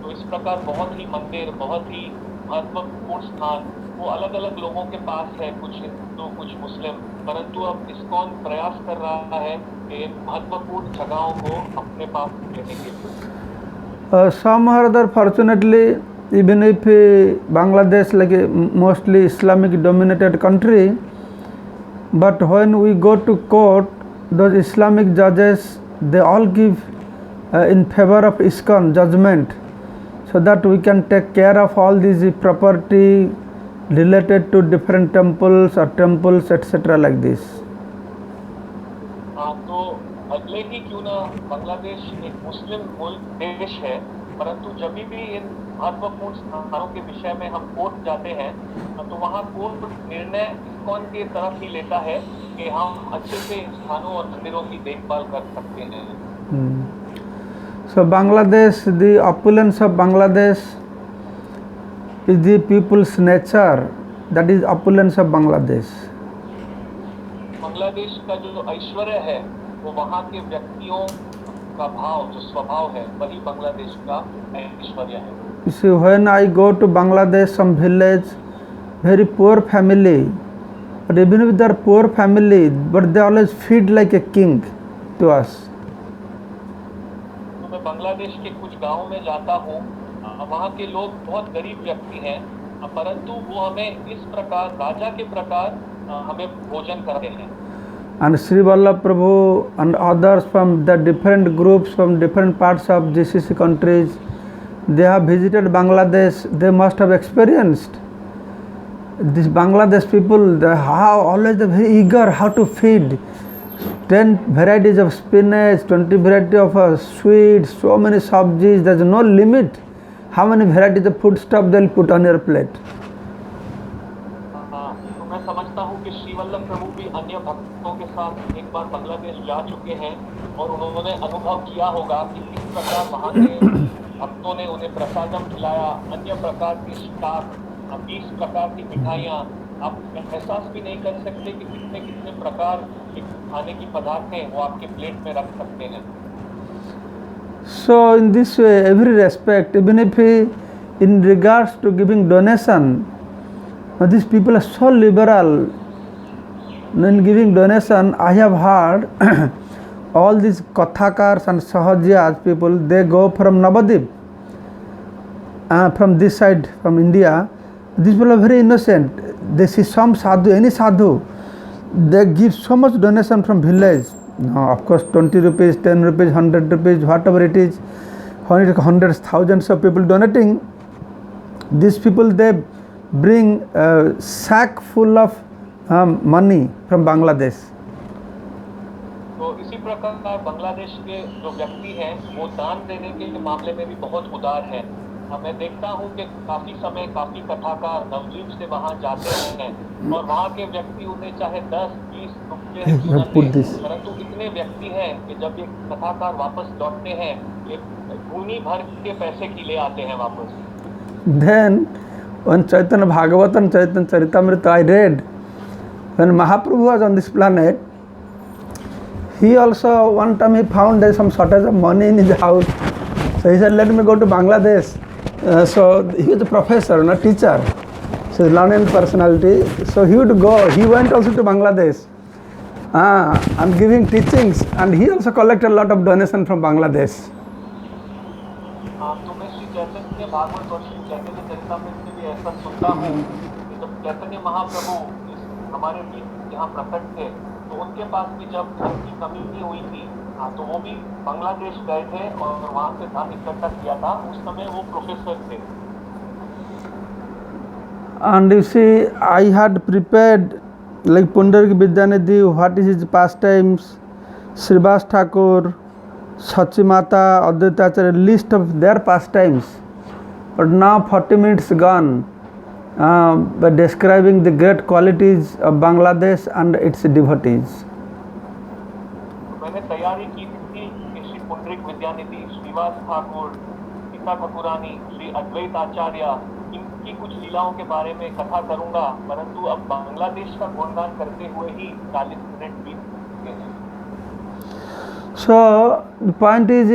तो इस प्रकार बहुत ही मंदिर, बहुत ही महत्वपूर्ण स्थान वो अलग अलग लोगों के पास है, कुछ हिंदू कुछ मुस्लिम, परंतु अब ISKCON प्रयास कर रहा है कि इन महत्वपूर्ण जगहों को अपने पास लेने के लिए। Somehow or other, fortunately, even if Bangladesh like a mostly Islamic dominated country, but when we go to court, those Islamic judges, they all give in favor of ISKCON judgment, so that we can take care of all these property related to different temples or temples etc. like this. हाँ, तो भले ही क्यों ना बांग्लादेश एक मुस्लिम मुल्क देश है, परंतु जब भी इन महत्वपूर्ण स्थानों के विषय में हम कोर्ट जाते हैं तो वहाँ कोर्ट निर्णय इस्कॉन की तरफ ही लेता है कि हम अच्छे से स्थानों और मंदिरों की देखभाल कर सकते हैं। So Bangladesh, the opulence of Bangladesh is the people's nature. That is opulence of Bangladesh. Bangladesh का जो ऐश्वर्य है वो वहाँ के व्यक्तियों का भाव, जो स्वभाव है, वही बांग्लादेश का ऐश्वर्य है। You see, when I go to Bangladesh, some village, very poor family, but even if they are poor family, but they always feed like a king to us. तो मैं बांग्लादेश के कुछ गाँव में जाता हूँ, वहाँ के लोग बहुत गरीब व्यक्ति हैं, परंतु वो हमें इस प्रकार, राजा के प्रकार हमें भोजन करते हैं। And Sri Vallabh Prabhu and others from the different groups from different parts of GCC countries, they have visited Bangladesh. They must have experienced this Bangladesh people. They have always very eager how to feed 10 varieties of spinach, 20 varieties of sweets, so many sabjis. There is no limit how many varieties of food stuff they will put on your plate. तो मैं समझता हूँ कि श्री वल्लभ प्रभु भी अन्य भक्तों के साथ एक बार बांग्लादेश जा चुके हैं और उन्होंने अनुभव किया होगा कि किस प्रकार वहाँ के भक्तों ने उन्हें प्रसादम खिलाया, अन्य प्रकार की शाक, 20 प्रकार की मिठाइयाँ। आप एहसास भी नहीं कर सकते कि कितने कितने प्रकार के खाने की पदार्थ हैं वो आपके प्लेट में रख सकते हैं। So in this way, every respect, even if in regards to giving donation, these people are so liberal in giving donation. I have heard all these Kathakars and Sahajiyas people, they go from Navadip, from this side, from India. These people are very innocent. They see some sadhu, any sadhu, they give so much donation from village. No, of course 20 rupees, 10 rupees, 100 rupees, whatever it is, hundreds, thousands of people donating. These people, they bring a sack full of money from Bangladesh. तो इसी प्रकार बांग्लादेश के जो व्यक्ति हैं वो दान देने के मामले में भी बहुत उदार हैं। मैं देखता हूँ कि काफ़ी समय काफ़ी कथाकार नवजीव से वहाँ जाते हैं और वहाँ के व्यक्ति उन्हें चाहे 10-20 रुपये परंतु इतने व्यक्ति हैं कि जब ये कथाकार वापस लौटते हैं ये भूमि भर के पैसे की ले आते हैं वापस। Then when Chaitanya Bhagavatam and Chaitanya Charitamrita I read, when Mahaprabhu was on this planet, he also one time he found there some shortage of money in his house. So he said, let me go to Bangladesh. So he was a professor, not teacher. So learned personality. So he would go. He went also to Bangladesh and giving teachings, and he also collected a lot of donation from Bangladesh. तो मैं श्री चैतन्य भागवत और श्री चैतन्य चरितामृत में भी ऐसा सुनता हूँ कि जब चैतन्य महाप्रभु हमारे बीच यहाँ प्रकट थे तो उनके पास भी जब धन की कमी हुई थी तो वो भी बांग्लादेश गए थे और वहाँ से धन इकट्ठा किया था। उस समय वो प्रोफेसर थे। And you see, I had prepared like Pundarik Vidyanidhi, what is his pastimes, Srivas Thakur, Sachi Mata, Advaita Acharya, list of their pastimes. But now 40 minutes gone by describing the great qualities of Bangladesh and its devotees. मैंने तैयारी की थी कि श्री पुंडरिक विद्यानिधि, श्रीवास ठाकुर, सीता ठाकुरानी, श्री अद्वैत आचार्य, इनकी कुछ लीलाओं के बारे में कथा करूंगा, परंतु अब बांग्लादेश का गुणगान करते हुए ही 40 मिनट बीत चुके हैं। So the point is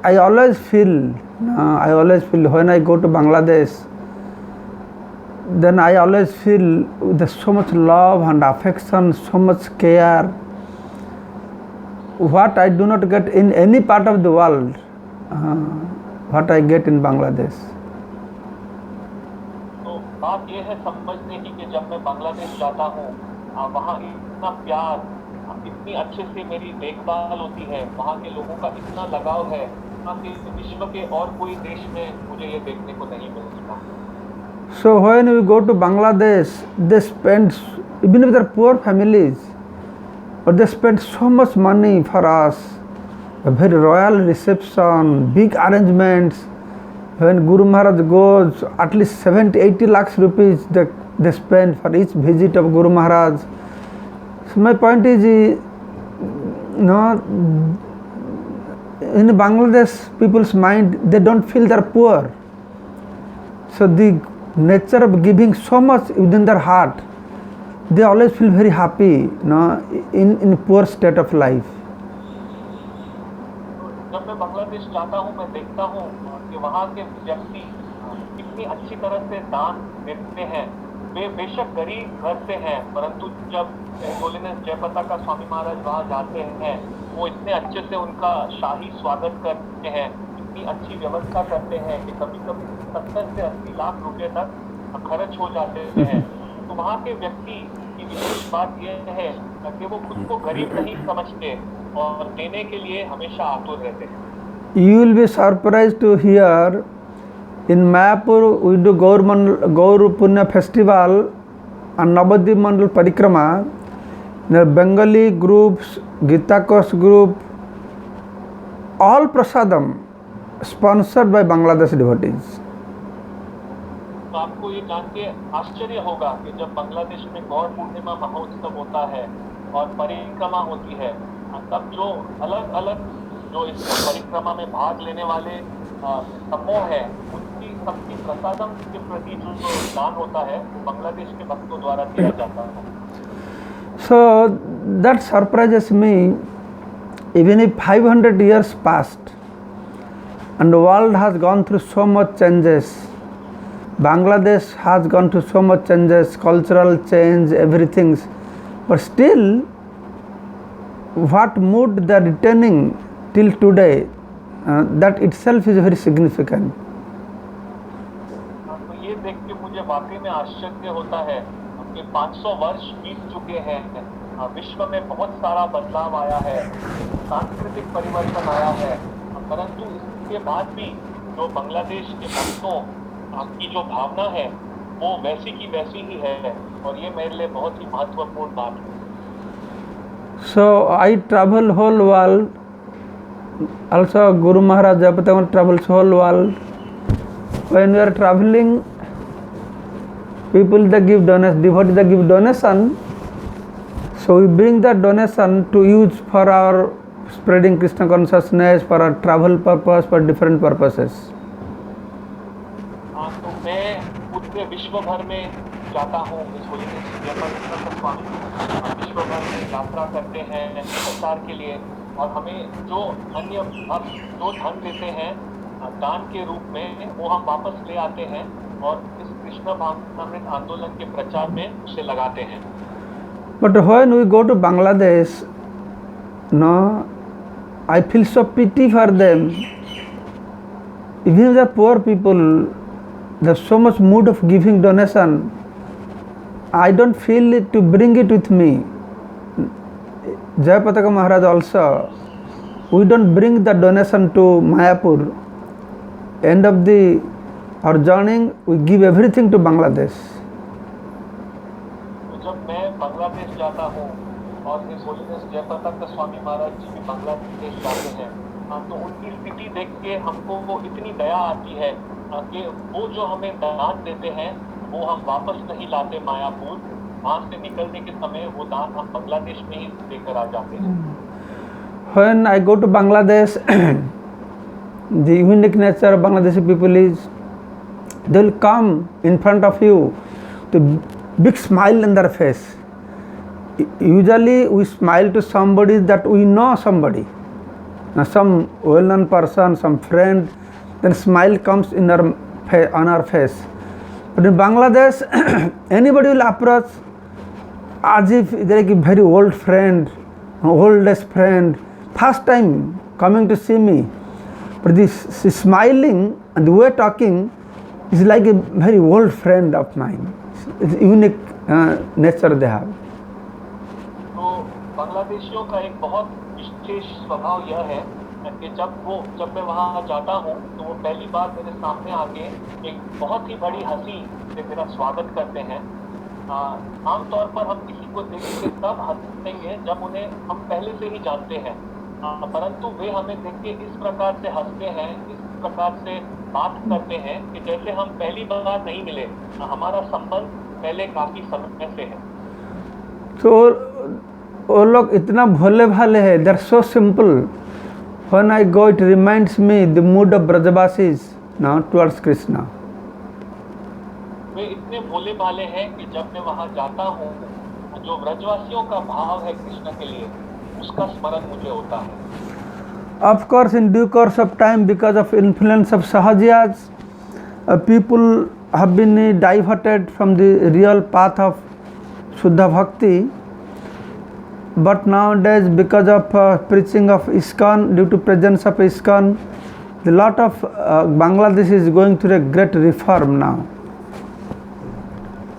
I always feel when I go to Bangladesh, then I always feel there's so much love and affection, so much care, what I do not get in any part of the world, what I get in Bangladesh. तो बात यह है समझने की कि जब मैं बांग्लादेश जाता हूँ वहाँ इतना प्यार, इतनी अच्छे से मेरी देखभाल होती है, वहाँ के लोगों का इतना लगाव है, विश्व के और कोई देश में मुझे ये देखने को नहीं मिलता। So when we go to Bangladesh, they spend, even with their poor families, but they spend so much money for us, a very royal reception, big arrangements. When Guru Maharaj goes, at least 70-80 lakhs rupees they spend for each visit of Guru Maharaj. So my point is, in Bangladesh people's mind, they don't feel they're poor. So the nature of giving so much within their heart, they always feel very happy, in poor state of life. जब मैं बांग्लादेश जाता हूँ, मैं देखता हूँ कि वहाँ के व्यक्ति कितनी अच्छी तरह से दान देते हैं। वे बेशक गरीब घर से हैं, परंतु जब होलिनेस जयपताका स्वामी महाराज वहाँ जाते हैं, वो इतने अच्छे से उनका शाही स्वागत करते हैं, इतनी अच्छी व्यवस्था करते हैं कि कभी कभी 70 से 80 लाख रुपए तक खर्च हो जाते हैं। तो वहाँ के व्यक्ति की विशेष बात यह है कि वो खुद को गरीब नहीं समझते और देने के लिए हमेशा आतुर रहते हैं। You will be surprised to hear, in Mayapur we do Gaur Punya festival and Navadip Mandal Parikrama. There are Bengali groups, Gita Kosh group, all prasadam sponsored by Bangladesh devotees. तो आपको ये जान के आश्चर्य होगा कि जब बांग्लादेश में गौर पूर्णिमा महोत्सव होता है और परिक्रमा होती है, तब जो अलग अलग जो इस परिक्रमा में भाग लेने वाले समूह है, उनकी सबकी प्रसादम के प्रति जो दान होता है, बांग्लादेश के भक्तों द्वारा दिया जाता है। So that surprises me. Even if 500 years passed and the world has gone through so much changes, Bangladesh has gone through so much changes, cultural change, everything, but still what mood they are retaining till today, that itself is very significant. तो ये देख के मुझे वाकई में आश्चर्य होता है कि 500 वर्ष बीत चुके हैं, विश्व में बहुत सारा बदलाव आया है, सांस्कृतिक परिवर्तन आया है, परंतु इसके बाद भी जो बांग्लादेश के भक्तों की जो भावना है वो वैसी की वैसी ही है, और ये मेरे लिए बहुत ही महत्वपूर्ण बात है। So I travel whole world. Also Guru Maharaj Jayapataka travels whole world. When we are traveling, people they give donation, devotees they give donation. So we bring that donation to use for our spreading Krishna consciousness, for our travel purpose, for different purposes. तो मैं पूरे विश्व भर में जाता हूँ, इस holiness जयपताका स्वामी विश्व भर में यात्रा करते हैं प्रचार के लिए, और हमें जो अन्य भक्त जो धन देते हैं दान के रूप में, वो हम वापस ले आते हैं और इस कृष्ण भावनामृत आंदोलन के प्रचार में उसे लगाते हैं। But when we go to Bangladesh, I feel so pity for them. Even the poor people, there's so much mood of giving donation. I don't feel it to bring it with me. Jayapataka Maharaj also, we don't bring the donation to Mayapur. End of our journey, we give everything to Bangladesh. तो जब मैं बांग्लादेश जाता हूँ और इस holiness जयपताका Swami Maharaj जी भी बांग्लादेश जाते हैं, तो उनकी स्थिति देख के हमको वो इतनी दया आती है कि वो जो हमें दान देते हैं वो हम वापस नहीं लाते मायापुर, वहाँ से निकलने के समय वो दान हम बांग्लादेश में ही देकर आ जाते हैं। When I go to Bangladesh, the unique nature of Bangladeshi people is they will come in front of you with big smile in their face. Usually we smile to somebody that we know somebody, some well-known person, some friend, then smile comes in on our face. But in Bangladesh, anybody will approach as if they are a very old friend, oldest friend, first time coming to see me. But this smiling and the way talking is like a very old friend of mine. It's unique nature they have. तो बांग्लादेशियों का एक बहुत विशेष स्वभाव यह है कि जब मैं वहाँ जाता हूँ तो वो पहली बार मेरे सामने आके एक बहुत ही बड़ी हंसी से मेरा स्वागत करते हैं, आमतौर पर हम किसी को देख के तब हंसेंगे जब उन्हें हम पहले से ही जानते हैं, परंतु वे हमें देख के इस प्रकार से हंसते हैं, इस प्रकार से बात करते हैं कि जैसे हम पहली बार नहीं मिले, हमारा संबंध पहले काफी समय से है। तो वो लोग इतना भोले भाले हैं, they are so simple. When I go it reminds me the mood of Brajwasis now towards Krishna. वे इतने भोले भाले हैं कि जब मैं वहां जाता हूँ, जो ब्रजवासियों का भाव है कृष्ण के लिए, उसका स्मरण मुझे होता है। Of course, in due course of time, because of influence of Sahajiyas, people have been diverted from the real path of Shuddha Bhakti. But nowadays, because of preaching of ISKCON, due to presence of ISKCON, a lot of Bangladesh is going through a great reform now.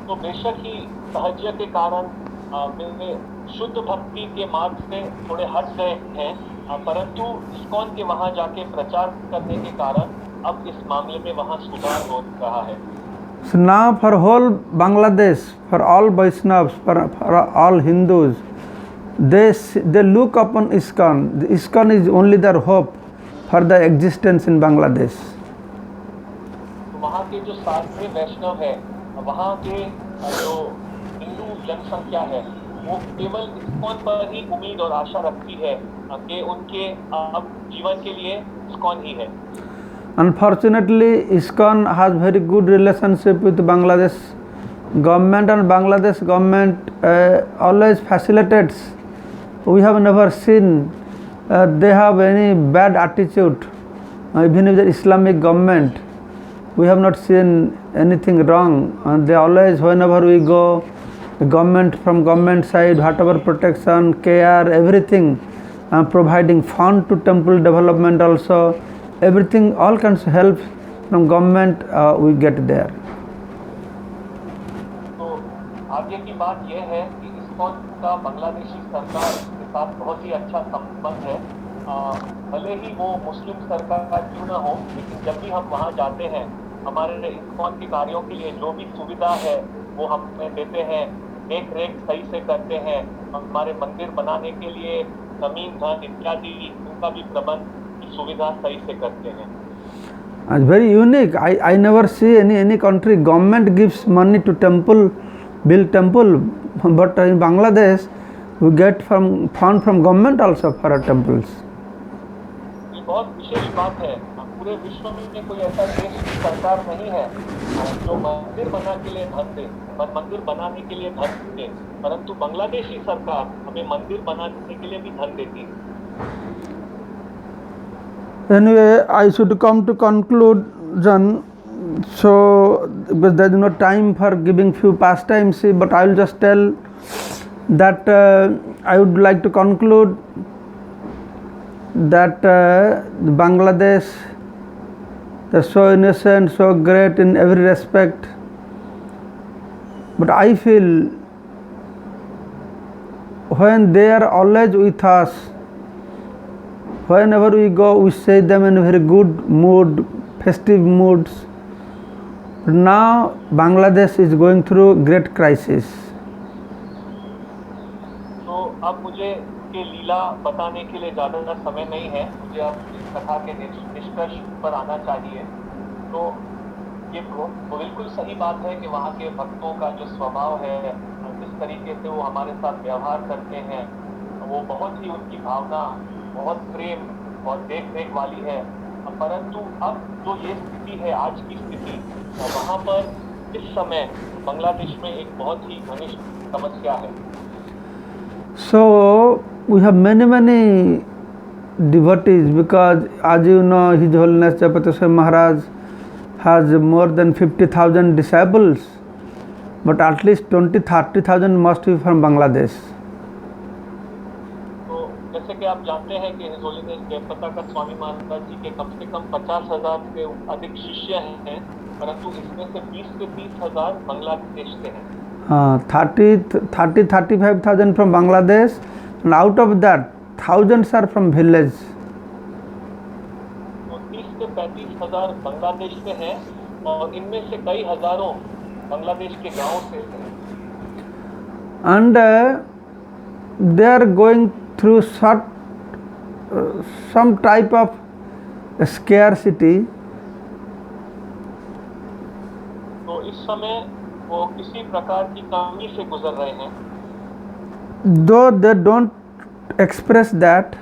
तो बेशक ही सहज्य के कारण वे शुद्ध भक्ति के मार्ग से थोड़े हट गए हैं, परंतु इस्कॉन के वहां जाके प्रचार करने के कारण अब इस मामले में वहां सुधार हो रहा है। So now for whole Bangladesh, for all Vaishnavas, for all Hindus, they look upon ISKCON. The ISKCON is only their hope for the existence in Bangladesh. तो वहाँ के जो सारे वैष्णव है, वहाँ के जो हिंदू जनसंख्या है, वो केवल इस्कॉन पर ही उम्मीद और आशा रखती है कि उनके अब जीवन के लिए इस्कॉन ही है। Unfortunately, ISKCON has very good relationship with Bangladesh government, and Bangladesh government always facilitates. We have never seen they have any bad attitude, even if the Islamic government. We have not seen anything wrong, and they always, whenever we go, the government, from government side, whatever protection, care, everything, providing fund to temple development also, everything, all kinds of help from government we get there. तो आगे की बात यह है कि ISKCON का बांग्लादेशी सरकार के साथ बहुत ही अच्छा संबंध है। भले ही वो मुस्लिम सरकार क्यों ना हो, लेकिन जब भी हम वहाँ जाते हैं, हमारे इस्कॉन के कार्यों के लिए जो भी सुविधा है वो हमें देते हैं, देख रेख सही से करते हैं, हमारे मंदिर बनाने के लिए जमीन, धन इत्यादि उनका भी प्रबंध की सुविधा सही से करते हैं। It's very unique. I never see any country government gives money to temple, build temple, but in Bangladesh we get from fund from government also for our temples. ये बहुत विशेष बात है। पूरे विश्व में कोई ऐसा देश की सरकार नहीं है जो मंदिर बनाने के लिए धन दे, परंतु बांग्लादेशी सरकार हमें मंदिर बनाने के लिए भी धन देती है। Anyway, I should come to conclusion. So, because there is no time for giving few pastimes, but I will just tell that I would like to conclude that Bangladesh, they are so innocent, so great in every respect, but I feel when they are always with us, whenever we go, we see them in a very good mood, festive moods. But now Bangladesh is going through great crisis. तो अब मुझे के लीला बताने के लिए ज़्यादा समय नहीं है, मुझे अब इस कथा के निष्कर्ष पर आना चाहिए। तो ये बिल्कुल सही बात है कि वहाँ के भक्तों का जो स्वभाव है, जिस तरीके से वो हमारे साथ व्यवहार करते हैं, वो बहुत ही उनकी भावना बहुत प्रेम और देख रेख वाली है। परंतु अब जो ये स्थिति है, आज की स्थिति, वहाँ पर इस समय बांग्लादेश में एक बहुत ही घनिष्ठ समस्या है। So we have many devotees, because as you know, His Holiness Japataswami Maharaj has more than 50,000 disciples, but at least 20-30,000 must be from Bangladesh. तो जैसे कि आप जानते हैं कि हिज होलीनेस जयप्रताप स्वामी महाराज जी के कम से कम 50,000 से अधिक शिष्य हैं, परंतु इसमें से 20 से 30,000 बांग्लादेश से हैं। 35,000 from Bangladesh, and out of that thousands are from village. तो 30 से 35,000 बांग्लादेश से हैं और इनमें से कई हजारों बांग्लादेश के गांवों से हैं। and they are going through some type of scarcity. तो इस समय वो किसी प्रकार की कमी से गुजर रहे हैं, Though they don't express that,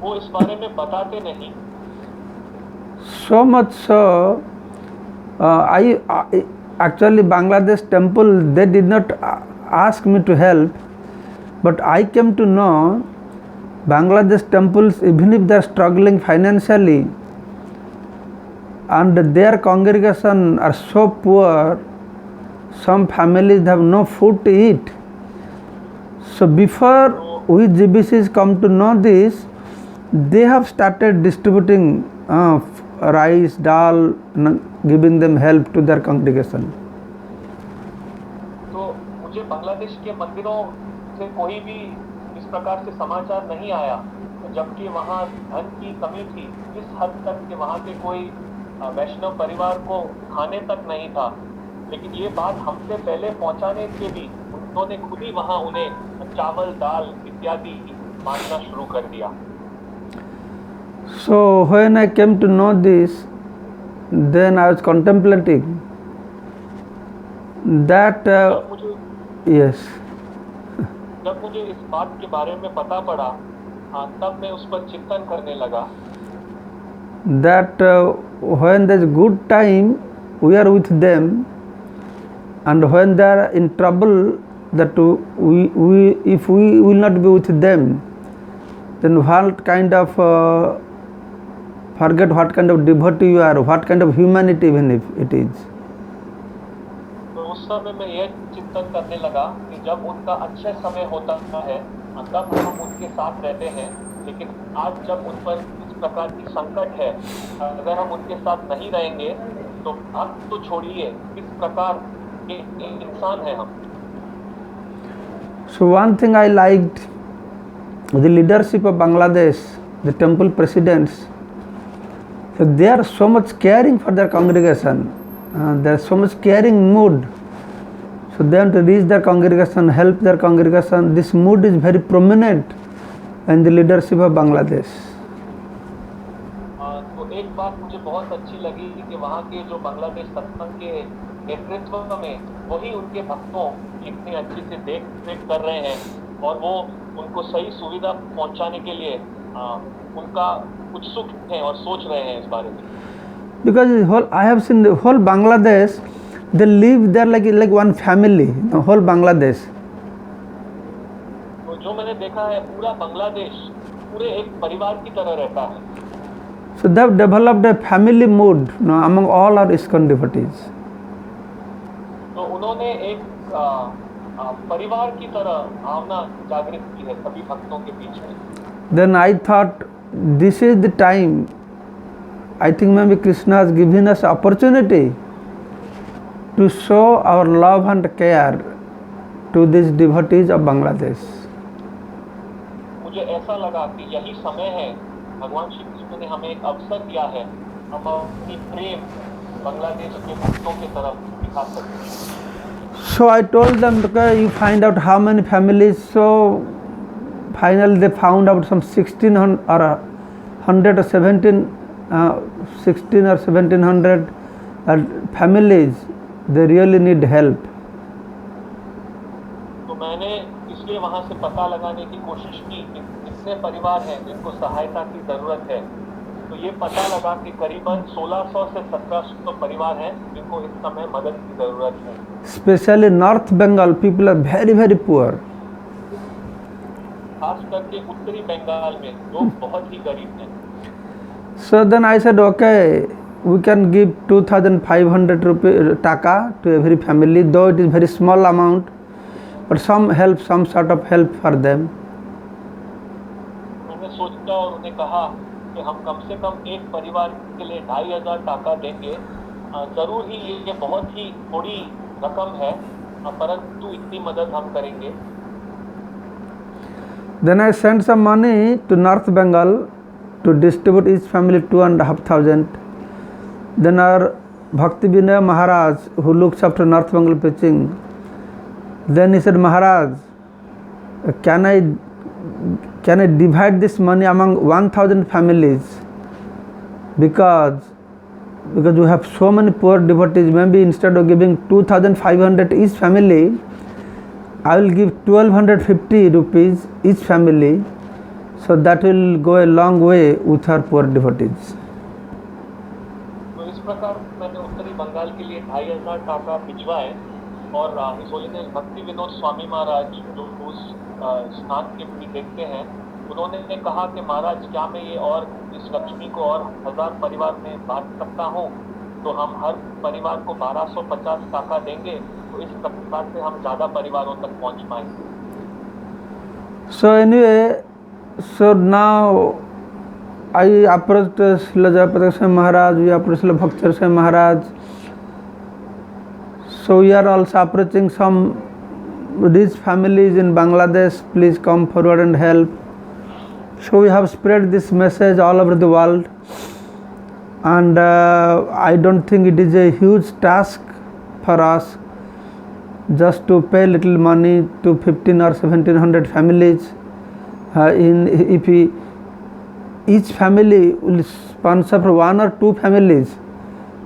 वो इस बारे में बताते नहीं। so much so, I actually Bangladesh temple, they did not ask me to help, but I came to know Bangladesh temples, even if they are struggling financially and their congregation are so poor, some families have no food to eat. So before we GBCs come to know this, they have started distributing rice, dal, giving them help to their congregation. तो मुझे बांग्लादेश के मंदिरों से कोई भी इस प्रकार से समाचार नहीं आया, जबकि वहाँ धन की कमी थी इस हद तक कि वहाँ के कोई वैष्णव परिवार को खाने तक नहीं था। लेकिन ये बात हमसे पहले पहुँचाने के भी उन्होंने खुद ही वहाँ उन्हें चावल, दाल इत्यादि बांटना शुरू कर दिया। So when I came to know this, then I was contemplating that yes, जब मुझे इस बात के बारे में पता पड़ा, तब मैं उस पर चिंतन करने लगा that when there is good time, we are with them, and when they are in trouble, that if we will not be with them, then what kind of forget what kind of devotee you are, what kind of humanity even if it is. तो उस समय मैं यह चिंतन करने लगा कि जब उनका अच्छा समय होता है तब हम उनके साथ रहते हैं, लेकिन आज जब उन पर इस प्रकार की संकट है, अगर हम उनके साथ नहीं रहेंगे तो अब तो छोड़िए किस प्रकार के इंसान हैं हम। So one thing I liked, the leadership of Bangladesh, the temple presidents, so they are so much caring for their congregation, there is so much caring mood. So they want to reach their congregation, help their congregation. This mood is very prominent in the leadership of Bangladesh. तो एक बात मुझे बहुत अच्छी लगी कि वहाँ के जो बांग्लादेश सत्संग के नेतृत्व में वही उनके भक्तों की इतनी अच्छी से देख रेख कर रहे हैं और वो उनको सही सुविधा पहुँचाने के लिए उनका उत्सुक हैं और सोच रहे हैं इस बारे में। Because I have seen the whole Bangladesh, they live there like one family, the whole Bangladesh. तो जो मैंने देखा है पूरा बांग्लादेश पूरे एक परिवार की तरह रहता है। So they have developed a family mood among all our ISKCON devotees. तो उन्होंने एक परिवार की तरह भावना जागृत की है सभी भक्तों के बीच में। Then I thought this is the time, I think maybe Krishna has given us opportunity to show our love and care to these devotees of Bangladesh. मुझे ऐसा लगा कि यही समय है, भगवान श्री कृष्ण ने हमें एक अवसर दिया है, हम अपनी प्रेम बांग्लादेश के भक्तों की तरफ दिखा सकते हैं। So I told them, okay, you find out how many families. So finally they found out some 1600 or 100 or 16 or 1700 families, they really need help. तो मैंने इसलिए वहाँ से पता लगाने की कोशिश की कि कितने परिवार हैं जिनको सहायता की ज़रूरत है। तो ये पता लगा कि करीबन 1600 से 1700 परिवार हैं जिनको इस समय मदद की ज़रूरत है। Especially North Bengal, people are very, very poor. खास करके उत्तरी बंगाल में लोग बहुत ही गरीब हैं। So then I said, okay, we can give 2,500 rupees taka to every family, though it is very small amount, but some help, some sort of help for them. मैंने सोचा और उन्हें कहा कि हम कम से कम एक परिवार के लिए 2500 टाका देंगे। जरूर ही ये बहुत ही थोड़ी रकम है, परंतु इतनी मदद हम करेंगे। Then I sent some money to North Bengal to distribute each family 2,500. Then our Bhakti Vinay Maharaj, who looks after North Bengal preaching, Then he said, Maharaj, can I divide this money among 1,000 families? Because we have so many poor devotees, maybe instead of giving 2,500 each family, I will give 1,250 rupees each family, so that will go a long way with our poor devotees. तो इस प्रकार मैंने उत्तरी बंगाल के लिए 2,500 टाका भिजवाए और his holiness भक्ति विनोद स्वामी महाराज जो उस स्थान के भी देखते हैं, उन्होंने कहा कि महाराज क्या मैं ये और इस लक्ष्मी को और 1,000 परिवार में बांट सकता हूँ? तो हम हर परिवार को 1,250 टाका देंगे, तो इस प्रकार से हम ज़्यादा परिवारों तक पहुँच पाएंगे. So anyway, so now I approached Srila Jayapataka Swami Maharaj, we approached Srila Bhakti Swami Maharaj. So we are also approaching some rich families in Bangladesh, please come forward and help. So we have spread this message all over the world, and I don't think it is a huge task for us just to pay little money to 15 or 1,700 families. If each family will sponsor for 1 or 2 families,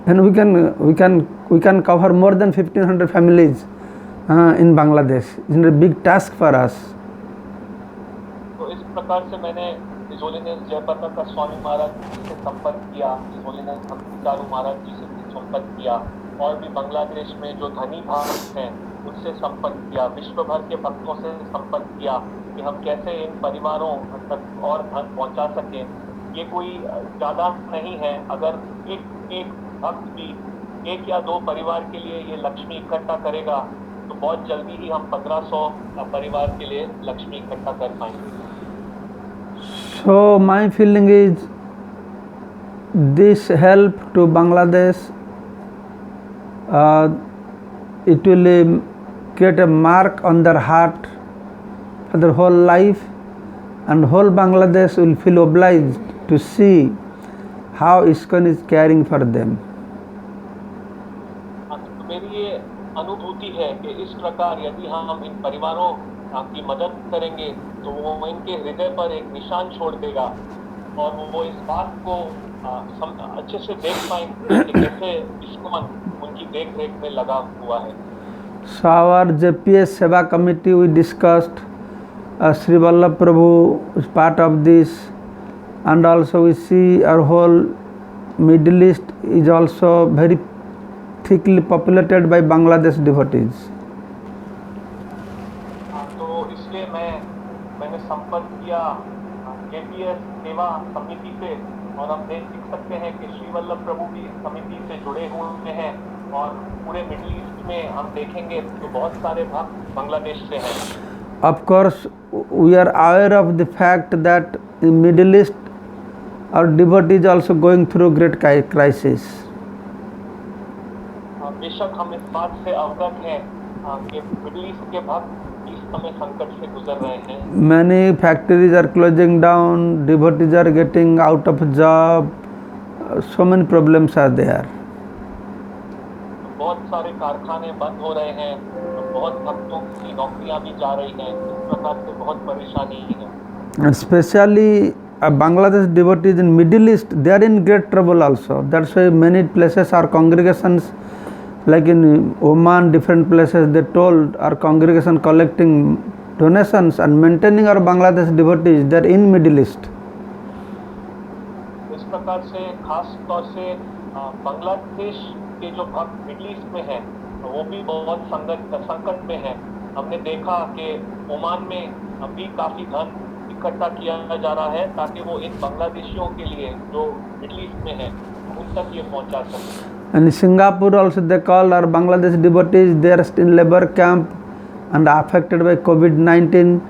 then we can cover more than 1,500 families in Bangladesh. It's a big task for us. तो इस प्रकार से मैंने his holiness जयपताका Swami Maharaj जी से संपर्क किया, his holiness भक्तिदारू महाराज जी से संपर्क किया, और भी बांग्लादेश में जो धनी भक्त हैं उनसे संपर्क किया, विश्व भर के भक्तों से संपर्क किया कि हम कैसे इन परिवारों तक और धन पहुंचा सकें. ये कोई ज़्यादा नहीं है, अगर एक भक्त भी 1 या 2 परिवार के लिए ये लक्ष्मी इकट्ठा करेगा तो बहुत जल्दी ही हम 1,500 परिवार के लिए लक्ष्मी इकट्ठा कर पाएंगे. So my feeling is this help to Bangladesh, it will create a mark on their heart for their whole life, and whole Bangladesh will feel obliged to see how ISKCON is caring for them. तो मेरी ये अनुभूति है कि इस प्रकार यदि हम इन परिवारों की मदद करेंगे तो वो इनके हृदय पर एक निशान छोड़ देगा, और वो इस बात को अच्छे से देख पाएंगे कि कैसे ISKCON उनकी देख रेख में लगा हुआ है. So our JPS Seva committee, we discussed Sri Vallabh Prabhu is part of this, and also we see our whole Middle East is also very thickly populated by Bangladesh devotees. तो इसलिए मैंने संपर्क किया JPS सेवा समिति से, और हम देख सकते हैं कि श्री वल्लभ प्रभु भी इस समिति से जुड़े हुए हैं, और पूरे मिडिल ईस्ट में हम देखेंगे तो बहुत सारे भक्त बांग्लादेश से हैं. Of course, we are aware of the fact that in Middle East our devotees also going through great crisis. बेशक हम इस बात से अवगत हैं कि मिडिल ईस्ट के भक्त इस समय संकट से गुजर रहे हैं. Many factories are closing down, devotees are getting out of job, so many problems are there. बहुत सारे कारखाने बंद हो रहे हैं, बहुत भक्तों की नौकरियां भी जा रही हैं, इस प्रकार से बहुत परेशानी है. And especially Bangladesh devotees in Middle East, they are in great trouble also. That's why many places our congregations, like in Oman, different places, they told our congregation collecting donations and maintaining our Bangladesh devotees. They are in Middle East. इस प्रकार से खास तौर से बांग्लादेश के जो भक्त middle east में हैं वो भी बहुत संकट में हैं. हमने देखा कि ओमान में अभी काफ़ी धन इकट्ठा किया जा रहा है ताकि वो इन बांग्लादेशियों के लिए जो मिडिल ईस्ट में हैं उन तक ये पहुंचा सके. And in Singapore also they call our Bangladesh devotees, they are in labor camp and affected by COVID-19,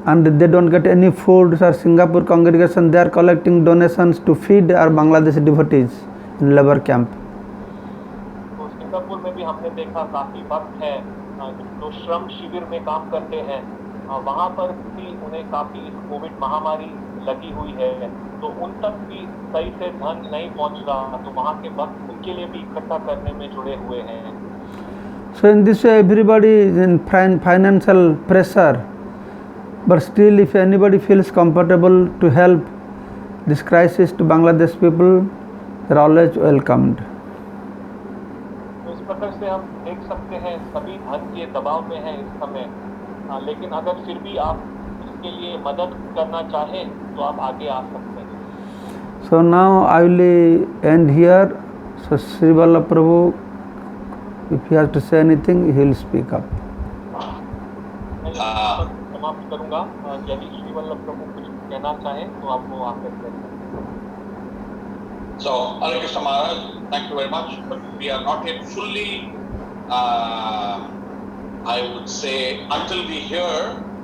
and they don't get any food. So our Singapore congregation, they are collecting donations to feed our Bangladesh devotees in labor camp. तो Singapore में भी हमने देखा काफ़ी भक्त हैं जो श्रम शिविर में काम करते हैं, वहाँ पर भी उन्हें काफ़ी कोविड महामारी लगी हुई है, तो उन तक भी सही से धन नहीं पहुँच रहा, तो वहाँ के भक्त उनके लिए भी इकट्ठा करने में जुड़े हुए हैं. So in this way everybody is in financial pressure, but still if anybody feels comfortable to help this crisis to Bangladesh people, they are always welcomed. तो इस प्रकार से हम देख सकते हैं सभी धन के दबाव में हैं इस समय, लेकिन अगर फिर भी आप इसके लिए मदद करना चाहें तो आप आगे आ सकते हैं. So now I will end here. So Sri Vallabh Prabhu, if he has to say anything, he will speak up. मैं समाप्त करूंगा. यदि श्री वल्लभ प्रभु कुछ कहना चाहें तो आप वो आकर कह सकते हैं. So, Hare Krishna Maharaj, thank you very much. But we are not yet fully, I would say, until we hear